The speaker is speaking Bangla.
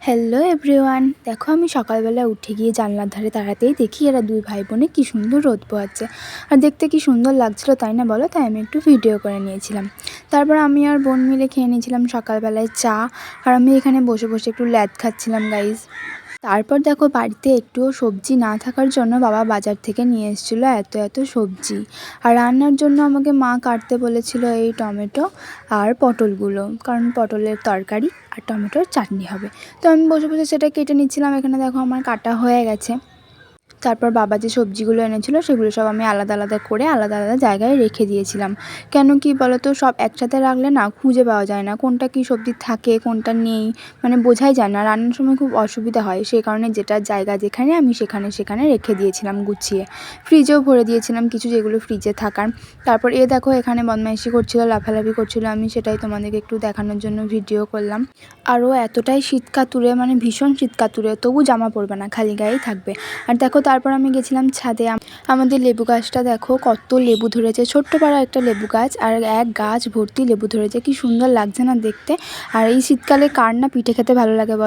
হ্যালো এভরিওয়ান, দেখো আমি সকালবেলা উঠে গিয়ে জানলার ধারে দাঁড়াতেই দেখি এরা দুই ভাই বোনে কী সুন্দর রোদ পোহাচ্ছে। আর দেখতে কি সুন্দর লাগছিল, তাই না বলো? তাই আমি একটু ভিডিও করে নিয়েছিলাম। তারপর আমি আর বোন মিলে খেয়ে নিয়েছিলাম সকালবেলায় চা। আর আমি এখানে বসে বসে একটু ল্যাদ খাচ্ছিলাম গাইজ। তারপর দেখো বাড়িতে একটুও সবজি না থাকার জন্য বাবা বাজার থেকে নিয়ে এসেছিলো এত এত সবজি। আর রান্নার জন্য আমাকে মা কাটতে বলেছিল এই টমেটো আর পটলগুলো, কারণ পটলের তরকারি আর টমেটোর চাটনি হবে। তো আমি বসে বসে সেটা কেটে নিচ্ছিলাম। এখানে দেখো আমার কাটা হয়ে গেছে। তারপর বাবা যে সবজিগুলো এনেছিল সেগুলো সব আমি আলাদা আলাদা করে আলাদা আলাদা জায়গায় রেখে দিয়েছিলাম। কেন কি বলো তো, সব একসাথে রাখলে না খুঁজে পাওয়া যায় না কোনটা কী সবজি থাকে কোনটা নেই, মানে বোঝাই যায় না। রান্নার সময় খুব অসুবিধা হয়, সেই কারণে যেটা জায়গা যেখানে আমি সেখানে রেখে দিয়েছিলাম গুছিয়ে। ফ্রিজেও ভরে দিয়েছিলাম কিছু, যেগুলো ফ্রিজে থাকার। তারপর দেখো এখানে বদমাইশি করছিল, লাফালাফি করছিল, আমি সেটাই তোমাদেরকে একটু দেখানোর জন্য ভিডিও করলাম। আরও এতটাই শীত কাতুরে, মানে ভীষণ শীত কাতুরে, তবু জামা পরবে না, খালি গায়েই থাকবে। আর দেখো তারপর আমি গেছিলাম ছাদে। আমাদের লেবু গাছটা দেখো কত লেবু ধরেছে, ছোট্ট পাড়া একটা লেবু গাছ, আর এক গাছ ভর্তি লেবু ধরেছে, কি সুন্দর লাগছে না দেখতে। আর এই শীতকালে কার না পিঠে খেতে ভালো লাগে বলো?